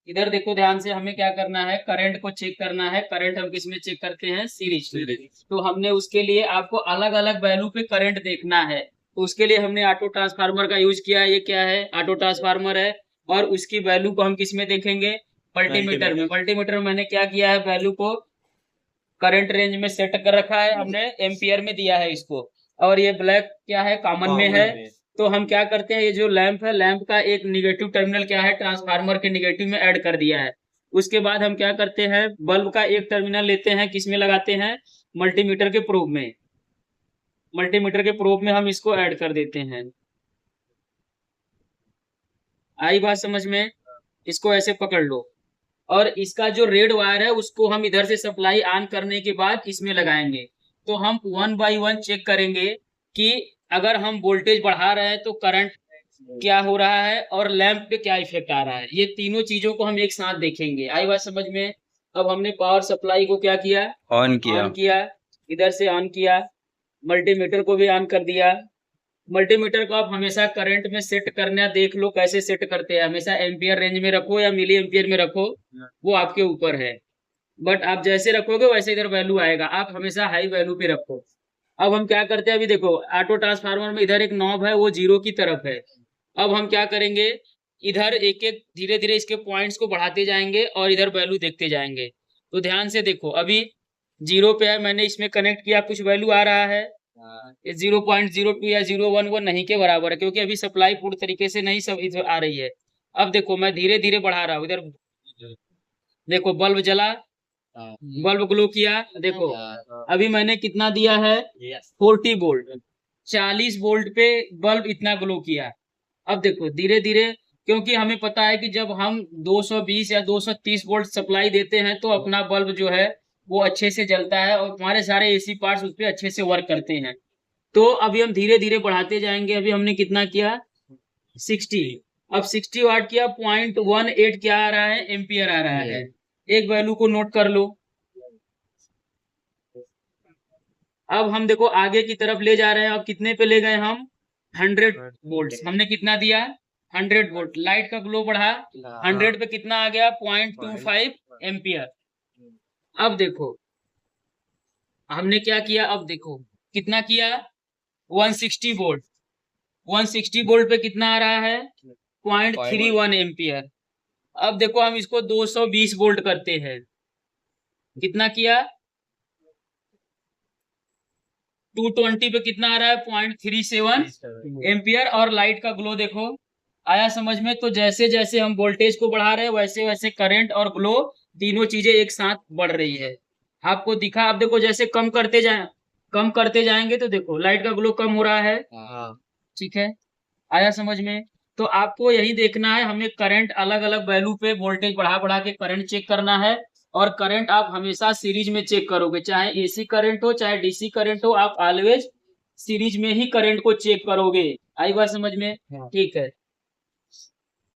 इधर देखो ध्यान से, हमें क्या करना है, करंट को चेक करना है। करंट हम किस में चेक करते हैं, सीरीज में। तो हमने उसके लिए आपको अलग अलग वैल्यू पे करंट देखना है। तो उसके लिए हमने ऑटो ट्रांसफार्मर का यूज किया है। ये क्या है, ऑटो ट्रांसफार्मर है। और उसकी वैल्यू को हम किस में देखेंगे, मल्टीमीटर में। मल्टीमीटर में मैंने क्या किया है, वैल्यू को करंट रेंज में सेट कर रखा है हमने, एम्पियर में दिया है इसको। और ये ब्लैक क्या है, कॉमन में है। तो हम क्या करते हैं, ये जो लैंप है, लैंप का एक निगेटिव टर्मिनल क्या है, ट्रांसफार्मर के निगेटिव में ऐड कर दिया है। उसके बाद हम क्या करते हैं, बल्ब का एक टर्मिनल लेते हैं, किस में लगाते हैं, मल्टीमीटर के प्रोब में। मल्टीमीटर के प्रोब में हम इसको ऐड कर देते हैं। आई बात समझ में। इसको ऐसे पकड़ लो। और इसका जो रेड वायर है उसको हम इधर से सप्लाई ऑन करने के बाद इसमें लगाएंगे। तो हम वन बाय वन चेक करेंगे कि अगर हम वोल्टेज बढ़ा रहे हैं तो करंट क्या हो रहा है और लैंप पे क्या इफेक्ट आ रहा है। ये तीनों चीजों को हम एक साथ देखेंगे। आई बात समझ में। अब हमने पावर सप्लाई को क्या किया, ऑन किया। इधर से ऑन किया, मल्टीमीटर को भी ऑन कर दिया। मल्टीमीटर को आप हमेशा करंट में सेट करना देख लो कैसे सेट करते हैं। हमेशा एम्पियर रेंज में रखो या मिली एम्पियर में रखो, वो आपके ऊपर है। बट आप जैसे रखोगे वैसे इधर वैल्यू आएगा। आप हमेशा हाई वैल्यू पे रखो। अब हम क्या करते हैं, अभी देखो ऑटो ट्रांसफार्मर में इधर एक नॉब है, वो जीरो की तरफ है। अब हम क्या करेंगे, इधर एक एक धीरे धीरे इसके पॉइंट्स को बढ़ाते जाएंगे और इधर वैल्यू देखते जाएंगे। तो ध्यान से देखो, अभी जीरो पे है, मैंने इसमें कनेक्ट किया, कुछ वैल्यू आ रहा है। ये 0.02 या 0.1 वो नहीं के बराबर है, क्योंकि अभी सप्लाई पूरी तरीके से नहीं सब इधर आ रही है। अब देखो मैं धीरे धीरे बढ़ा रहा हूँ इधर। देखो बल्ब जला, बल्ब ग्लो किया। देखो अभी मैंने कितना दिया है, 40 वोल्ट। 40 वोल्ट पे बल्ब इतना ग्लो किया। अब देखो धीरे धीरे, क्योंकि हमें पता है कि जब हम 220 या 230 वोल्ट सप्लाई देते हैं तो अपना बल्ब जो है वो अच्छे से जलता है और हमारे सारे एसी पार्ट्स उस पर अच्छे से वर्क करते हैं। तो अभी हम धीरे धीरे बढ़ाते जाएंगे। अभी हमने कितना किया, 60। अब 60 वाट किया, 0.18 क्या आ रहा है, एम्पियर आ रहा है। एक वैल्यू को नोट कर लो। अब हम देखो आगे की तरफ ले जा रहे हैं। अब कितने पे ले गए हम, 100 वोल्ट। हमने कितना दिया, 100 वोल्ट। लाइट का ग्लो बढ़ा, 100 पे कितना आ गया, 0.25 एम्पियर। अब देखो हमने क्या किया, अब देखो कितना किया, 160 वोल्ट। 160 वोल्ट पे कितना आ रहा है, 0.31 एम्पियर। अब देखो हम इसको 220 वोल्ट करते हैं, कितना किया, 220 पे कितना आ रहा है, 0.37 एम्पियर। और लाइट का ग्लो देखो आया समझ में। तो जैसे जैसे हम वोल्टेज को बढ़ा रहे हैं वैसे वैसे करंट और ग्लो तीनों चीजें एक साथ बढ़ रही है। आपको दिखा, आप देखो जैसे कम करते जाएंगे तो देखो लाइट का ग्लो कम हो रहा है। ठीक है, आया समझ में। तो आपको यही देखना है, हमें करंट अलग अलग वैल्यू पे वोल्टेज बढ़ा बढ़ा के करंट चेक करना है। और करंट आप हमेशा सीरीज में चेक करोगे, चाहे एसी करंट हो चाहे डीसी करंट हो, आप ऑलवेज सीरीज में ही करंट को चेक करोगे। आई बात समझ में, ठीक है।